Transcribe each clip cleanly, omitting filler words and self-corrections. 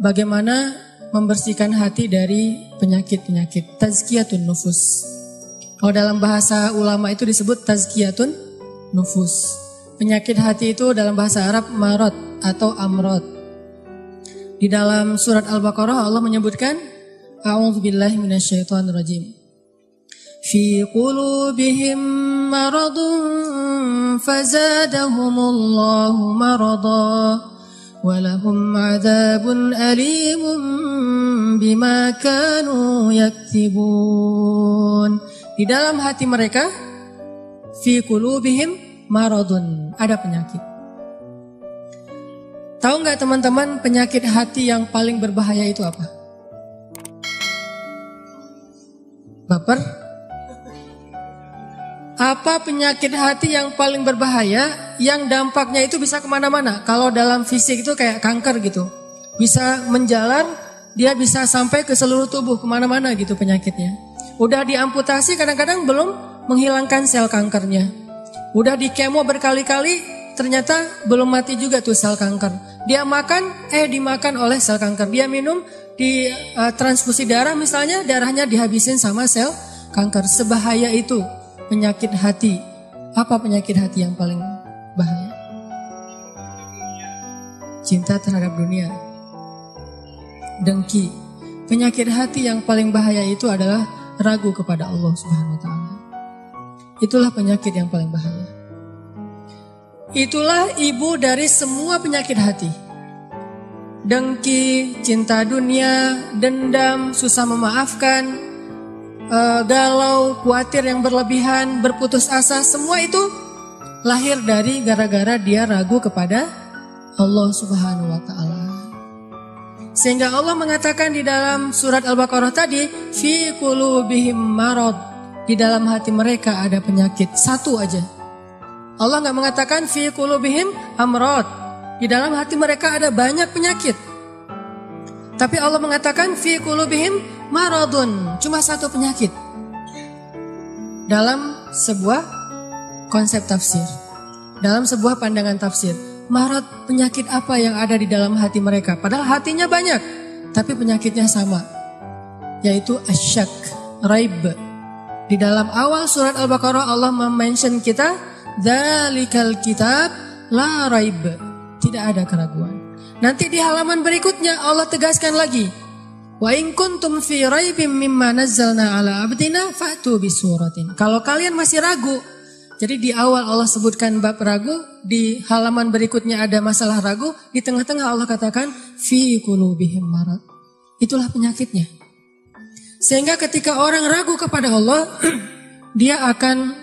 bagaimana membersihkan hati dari penyakit-penyakit. Tazkiyatun nufus. Kalau dalam bahasa ulama itu disebut tazkiyatun nufus. Penyakit hati itu dalam bahasa Arab marad atau amrod. Di dalam surat Al-Baqarah Allah menyebutkan A'udzubillahi minasyaitonirrajim. Fi qulubihim maradun fazadahumullahu marada walahum 'adzabun alimun bima kanu yaktibun. Di dalam hati mereka fi qulubihim maradun, ada penyakit. Tahu nggak teman-teman penyakit hati yang paling berbahaya itu apa? Baper? Apa penyakit hati yang paling berbahaya yang dampaknya itu bisa kemana-mana? Kalau dalam fisik itu kayak kanker gitu. Bisa menjalar, dia bisa sampai ke seluruh tubuh kemana-mana gitu penyakitnya. Udah diamputasi kadang-kadang belum menghilangkan sel kankernya. Udah di kemo berkali-kali ternyata belum mati juga tuh sel kanker. Dia makan, dimakan oleh sel kanker. Dia minum, di transfusi darah misalnya, darahnya dihabisin sama sel kanker. Sebahaya itu penyakit hati. Apa penyakit hati yang paling bahaya? Cinta terhadap dunia. Dengki. Penyakit hati yang paling bahaya itu adalah ragu kepada Allah Subhanahu wa taala. Itulah penyakit yang paling bahaya. Itulah ibu dari semua penyakit hati. Dengki, cinta dunia, dendam, susah memaafkan, galau, khawatir yang berlebihan, berputus asa, semua itu lahir dari gara-gara dia ragu kepada Allah Subhanahu wa taala. Sehingga Allah mengatakan di dalam surat Al-Baqarah tadi, fi qulubihim marad, di dalam hati mereka ada penyakit, satu aja. Allah nggak mengatakan fi qulubihim amrad. Di dalam hati mereka ada banyak penyakit. Tapi Allah mengatakan fi qulubihim maradun, cuma satu penyakit. Dalam sebuah konsep tafsir, dalam sebuah pandangan tafsir, marad, penyakit apa yang ada di dalam hati mereka? Padahal hatinya banyak, tapi penyakitnya sama, yaitu asyak, raib. Di dalam awal surat Al-Baqarah Allah mention kita, dzalikal kitab la raib, tidak ada keraguan. Nanti di halaman berikutnya Allah tegaskan lagi, wa in kuntum fi raibim mimma nazzalna ala abdina fa'tu bisuratin. Kalau kalian masih ragu, jadi di awal Allah sebutkan bab ragu, di halaman berikutnya ada masalah ragu, di tengah-tengah Allah katakan fi qulubihim marad. Itulah penyakitnya. Sehingga ketika orang ragu kepada Allah, dia akan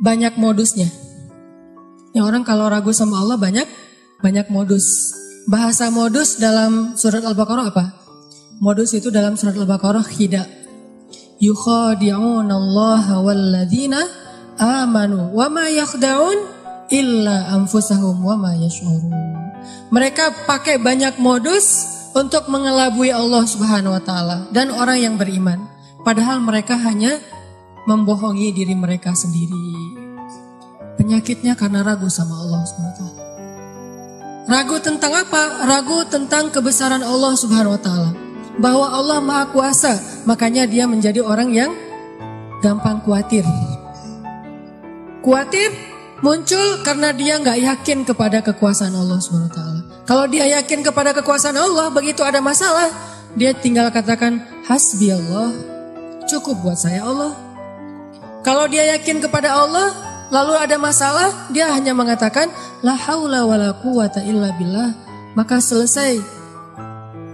banyak modusnya. Yang orang kalau ragu sama Allah banyak modus. Bahasa modus dalam surat Al-Baqarah apa? Modus itu dalam surat Al-Baqarah khida. Yukhadi'unallaha walladzina amanu wa ma yakhda'un illa anfusahum wa ma yash'urun. Mereka pakai banyak modus untuk mengelabui Allah Subhanahu wa taala dan orang yang beriman. Padahal mereka hanya membohongi diri mereka sendiri. Penyakitnya karena ragu sama Allah Subhanahu wa taala. Ragu tentang apa? Ragu tentang kebesaran Allah Subhanahu wa taala. Bahwa Allah Maha Kuasa, makanya dia menjadi orang yang gampang khawatir. Khawatir muncul karena dia nggak yakin kepada kekuasaan Allah Subhanahu wa taala. Kalau dia yakin kepada kekuasaan Allah, begitu ada masalah, dia tinggal katakan hasbi Allah, cukup buat saya Allah. Kalau dia yakin kepada Allah, lalu ada masalah, dia hanya mengatakan la haula wala quwata illa billah, maka selesai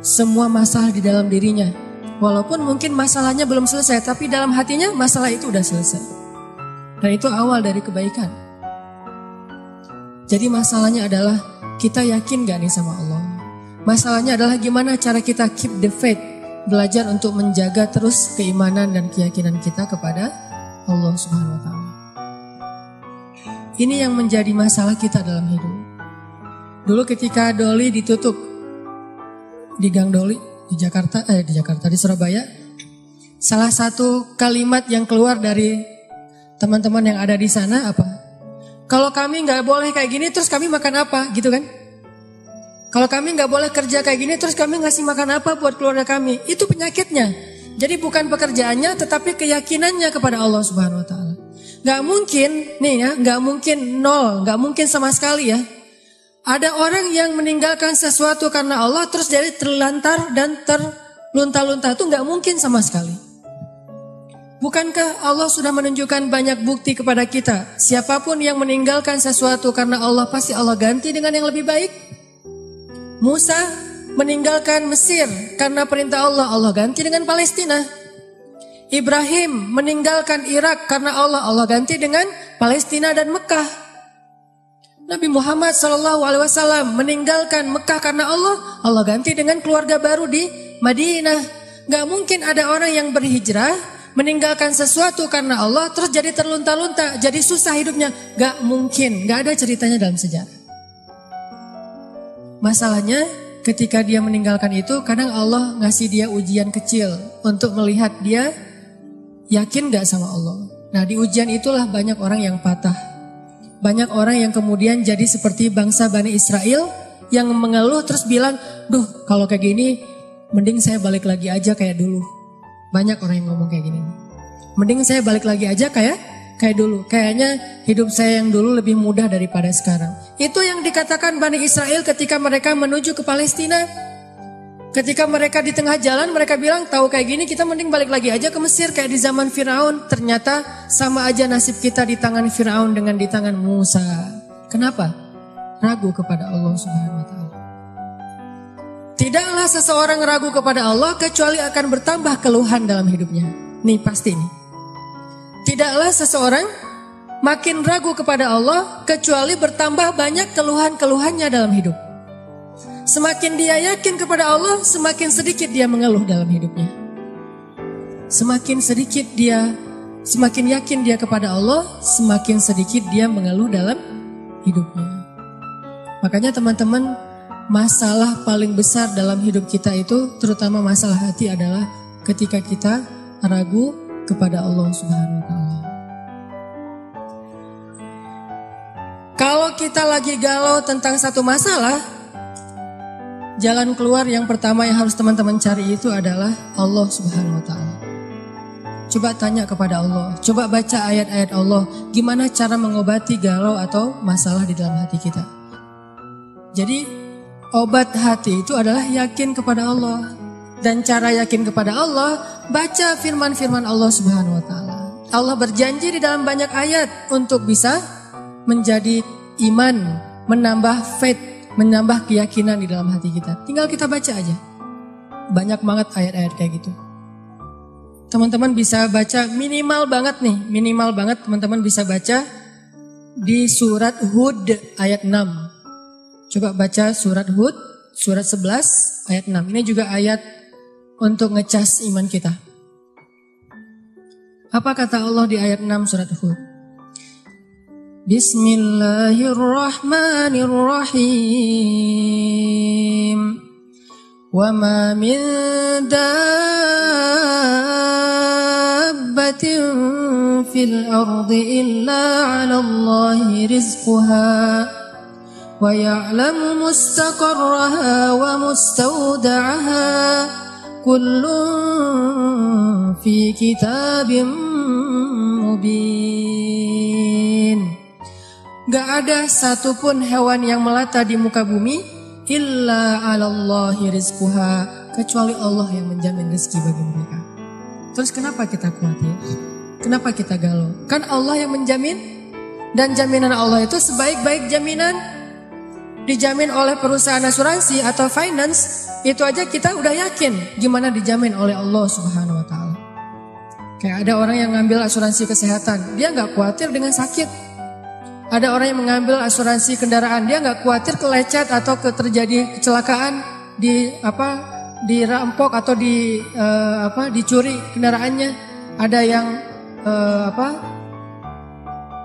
semua masalah di dalam dirinya. Walaupun mungkin masalahnya belum selesai, tapi dalam hatinya masalah itu udah selesai. Dan itu awal dari kebaikan. Jadi masalahnya adalah kita yakin gak nih sama Allah. Masalahnya adalah gimana cara kita keep the faith, belajar untuk menjaga terus keimanan dan keyakinan kita kepada Allah Subhanahu wa taala. Ini yang menjadi masalah kita dalam hidup. Dulu ketika Doli ditutup di Gang Doli di Surabaya, salah satu kalimat yang keluar dari teman-teman yang ada di sana apa? Kalau kami nggak boleh kayak gini, terus kami makan apa, gitu kan? Kalau kami nggak boleh kerja kayak gini, terus kami ngasih makan apa buat keluarga kami? Itu penyakitnya. Jadi bukan pekerjaannya, tetapi keyakinannya kepada Allah Subhanahu Wa Taala. Nggak mungkin, nih ya, nggak mungkin nol, nggak mungkin sama sekali ya. Ada orang yang meninggalkan sesuatu karena Allah, terus jadi terlantar dan terlunta-lunta, itu nggak mungkin sama sekali. Bukankah Allah sudah menunjukkan banyak bukti kepada kita? Siapapun yang meninggalkan sesuatu karena Allah, pasti Allah ganti dengan yang lebih baik. Musa meninggalkan Mesir karena perintah Allah, Allah ganti dengan Palestina. Ibrahim meninggalkan Irak karena Allah, Allah ganti dengan Palestina dan Mekah. Nabi Muhammad SAW meninggalkan Mekah karena Allah, Allah ganti dengan keluarga baru di Madinah. Gak mungkin ada orang yang berhijrah meninggalkan sesuatu karena Allah terus jadi terlunta-lunta, jadi susah hidupnya. Gak mungkin, gak ada ceritanya dalam sejarah. Masalahnya ketika dia meninggalkan itu, kadang Allah ngasih dia ujian kecil untuk melihat dia yakin gak sama Allah. Nah, di ujian itulah banyak orang yang patah. Banyak orang yang kemudian jadi seperti bangsa Bani Israel yang mengeluh terus bilang, duh kalau kayak gini mending saya balik lagi aja kayak dulu. Banyak orang yang ngomong kayak gini. Mending saya balik lagi aja kayak dulu. Kayaknya hidup saya yang dulu lebih mudah daripada sekarang. Itu yang dikatakan Bani Israel ketika mereka menuju ke Palestina. Ketika mereka di tengah jalan, mereka bilang, tahu kayak gini kita mending balik lagi aja ke Mesir kayak di zaman Firaun. Ternyata sama aja nasib kita di tangan Firaun dengan di tangan Musa. Kenapa? Ragu kepada Allah Subhanahu Wa Taala. Tidaklah seseorang ragu kepada Allah kecuali akan bertambah keluhan dalam hidupnya. Nih pasti nih. Tidaklah seseorang makin ragu kepada Allah kecuali bertambah banyak keluhan-keluhannya dalam hidup. Semakin dia yakin kepada Allah, semakin sedikit dia mengeluh dalam hidupnya. Semakin yakin dia kepada Allah, semakin sedikit dia mengeluh dalam hidupnya. Makanya teman-teman, masalah paling besar dalam hidup kita itu, terutama masalah hati, adalah ketika kita ragu kepada Allah Subhanahu Wa Taala. Kalau kita lagi galau tentang satu masalah, jalan keluar yang pertama yang harus teman-teman cari itu adalah Allah Subhanahu Wa Taala. Coba tanya kepada Allah, coba baca ayat-ayat Allah, gimana cara mengobati galau atau masalah di dalam hati kita. Jadi obat hati itu adalah yakin kepada Allah. Dan cara yakin kepada Allah, baca firman-firman Allah Subhanahu Wa Taala. Allah berjanji di dalam banyak ayat untuk bisa menjadi iman, menambah faith, menambah keyakinan di dalam hati kita. Tinggal kita baca aja. Banyak banget ayat-ayat kayak gitu. Teman-teman bisa baca minimal banget teman-teman bisa baca di surat Hud ayat 6. Coba baca surat Hud, surat 11 ayat 6. Ini juga ayat untuk ngecas iman kita. Apa kata Allah di ayat 6 surat Hud? Bismillahirrahmanirrahim. Wa ma min dabbatin fil ardi illa 'ala Allahi rizquha. وَيَعْلَمُ مُسْتَقَرَّهَا وَمُسْتَوْدَعَهَا كُلٌّ فِي كِتَابٍ مُبِينٍ. Gak ada satupun hewan yang melata di muka bumi illa 'alallahi rizquha, kecuali Allah yang menjamin rezeki bagi mereka. Terus kenapa kita khawatir? Kenapa kita galau? Kan Allah yang menjamin, dan jaminan Allah itu sebaik-baik jaminan. Dijamin oleh perusahaan asuransi atau finance, itu aja kita udah yakin gimana dijamin oleh Allah Subhanahu Wa Taala. Kayak ada orang yang ngambil asuransi kesehatan, dia nggak khawatir dengan sakit. Ada orang yang mengambil asuransi kendaraan, dia nggak khawatir kelecet atau terjadi kecelakaan, dirampok atau dicuri kendaraannya. Ada yang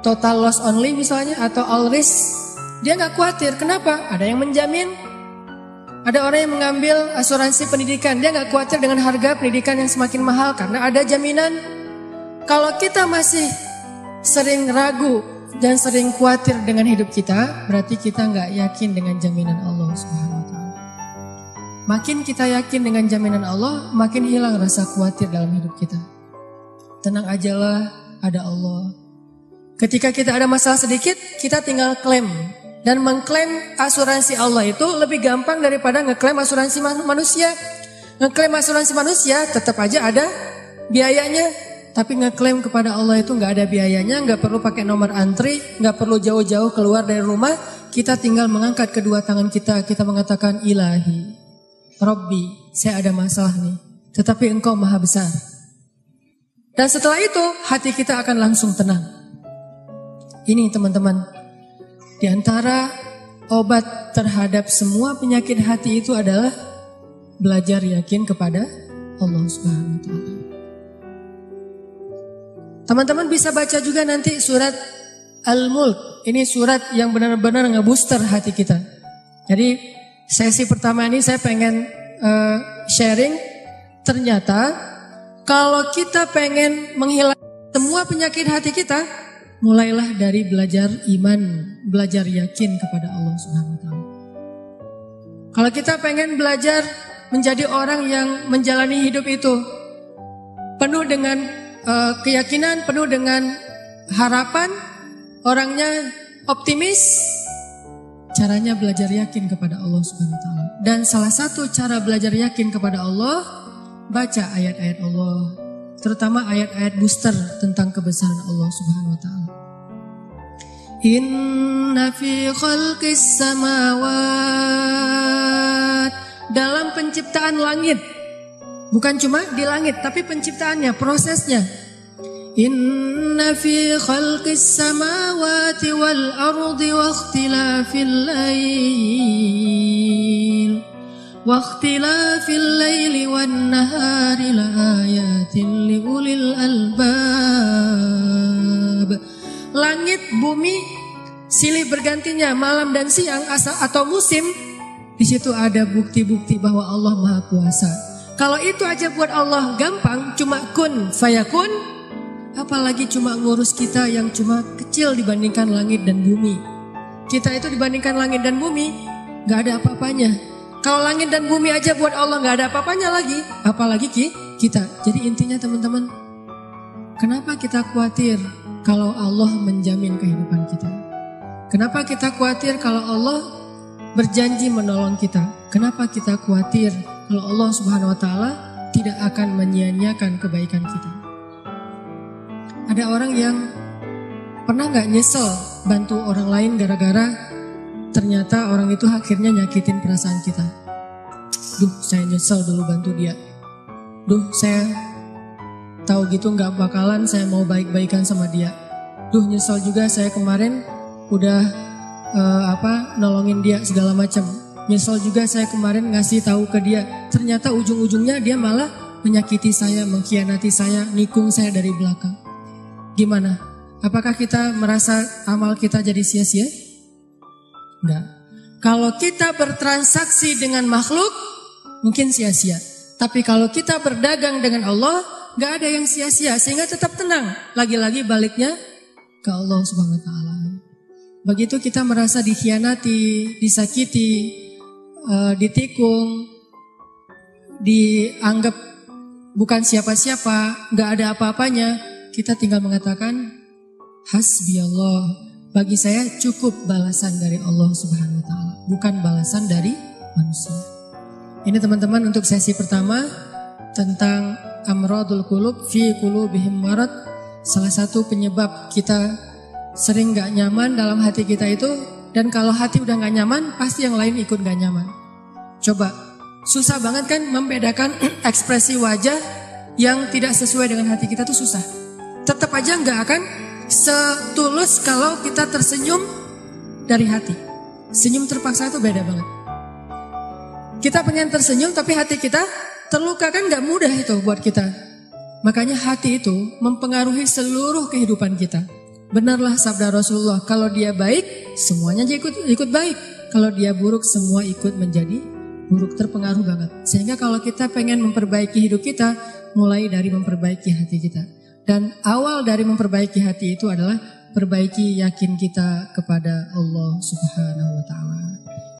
total loss only misalnya atau all risk. Dia gak khawatir, kenapa? Ada yang menjamin. Ada orang yang mengambil asuransi pendidikan, dia gak khawatir dengan harga pendidikan yang semakin mahal karena ada jaminan. Kalau kita masih sering ragu dan sering khawatir dengan hidup kita, berarti kita nggak yakin dengan jaminan Allah Subhanahu wa Ta'ala. Makin kita yakin dengan jaminan Allah, makin hilang rasa khawatir dalam hidup kita. Tenang ajalah, ada Allah. Ketika kita ada masalah sedikit, kita tinggal klaim. Dan mengklaim asuransi Allah itu lebih gampang daripada ngeklaim asuransi manusia. Ngeklaim asuransi manusia tetap aja ada biayanya. Tapi ngeklaim kepada Allah itu nggak ada biayanya, nggak perlu pakai nomor antri, nggak perlu jauh-jauh keluar dari rumah. Kita tinggal mengangkat kedua tangan kita mengatakan Ilahi, Robbi, saya ada masalah nih. Tetapi Engkau Maha Besar. Dan setelah itu hati kita akan langsung tenang. Ini teman-teman, di antara obat terhadap semua penyakit hati itu adalah belajar yakin kepada Allah Subhanahu wa Ta'ala. Teman-teman bisa baca juga nanti surat Al-Mulk. Ini surat yang benar-benar ngebooster hati kita. Jadi sesi pertama ini saya pengen sharing. Ternyata kalau kita pengen menghilangkan semua penyakit hati kita, mulailah dari belajar iman, belajar yakin kepada Allah Subhanahu wa Ta'ala. Kalau kita pengen belajar menjadi orang yang menjalani hidup itu penuh dengan keyakinan, penuh dengan harapan, orangnya optimis, caranya belajar yakin kepada Allah Subhanahu wa Ta'ala. Dan salah satu cara belajar yakin kepada Allah, baca ayat-ayat Allah, terutama ayat-ayat booster tentang kebesaran Allah Subhanahu wa Ta'ala. Inna fi khalqis samawat, dalam penciptaan langit. Bukan cuma di langit, tapi penciptaannya, prosesnya. Inna fi khalqis samawati wal ardi wa ikhtilafil laili wan nahari la ayatin li ulil albab. Langit, bumi, silih bergantinya malam dan siang atau musim. Di situ ada bukti-bukti bahwa Allah Maha Kuasa. Kalau itu aja buat Allah gampang, cuma kun fayakun, apalagi cuma ngurus kita yang cuma kecil dibandingkan langit dan bumi. Kita itu dibandingkan langit dan bumi gak ada apa-apanya. Kalau langit dan bumi aja buat Allah gak ada apa-apanya lagi, apalagi kita. Jadi intinya teman-teman, kenapa kita khawatir kalau Allah menjamin kehidupan kita? Kenapa kita khawatir kalau Allah berjanji menolong kita? Kenapa kita khawatir kalau Allah Subhanahu wa Ta'ala tidak akan menyia-nyiakan kebaikan kita? Ada orang yang pernah gak nyesel bantu orang lain gara-gara ternyata orang itu akhirnya nyakitin perasaan kita? Duh, saya nyesel dulu bantu dia. Duh, saya tahu gitu gak bakalan saya mau baik-baikan sama dia. Duh, nyesel juga saya kemarin udah nolongin dia segala macam. Nyesel juga saya kemarin ngasih tahu ke dia. Ternyata ujung-ujungnya dia malah menyakiti saya, mengkhianati saya, nikung saya dari belakang. Gimana? Apakah kita merasa amal kita jadi sia-sia? Enggak. Kalau kita bertransaksi dengan makhluk, mungkin sia-sia. Tapi kalau kita berdagang dengan Allah, enggak ada yang sia-sia. Sehingga tetap tenang. Lagi-lagi baliknya ke Allah Subhanahu wa Ta'ala. Begitu kita merasa dikhianati, disakiti, ditikung, dianggap bukan siapa-siapa, gak ada apa-apanya, kita tinggal mengatakan hasbi Allah, bagi saya cukup balasan dari Allah Subhanahu wa Ta'ala, bukan balasan dari manusia. Ini teman-teman untuk sesi pertama tentang amradul qulub fi qulubihim marad. Salah satu penyebab kita sering gak nyaman dalam hati kita itu, dan kalau hati udah gak nyaman, pasti yang lain ikut gak nyaman. Coba, susah banget kan membedakan ekspresi wajah yang tidak sesuai dengan hati kita tuh susah. Tetap aja gak akan setulus kalau kita tersenyum dari hati. Senyum terpaksa itu beda banget. Kita pengen tersenyum tapi hati kita terluka, kan gak mudah itu buat kita. Makanya hati itu mempengaruhi seluruh kehidupan kita. Benarlah sabda Rasulullah, kalau dia baik, semuanya ikut baik. Kalau dia buruk, semua ikut menjadi buruk, terpengaruh banget. Sehingga kalau kita pengen memperbaiki hidup kita, mulai dari memperbaiki hati kita. Dan awal dari memperbaiki hati itu adalah perbaiki yakin kita kepada Allah Subhanahu wa taala.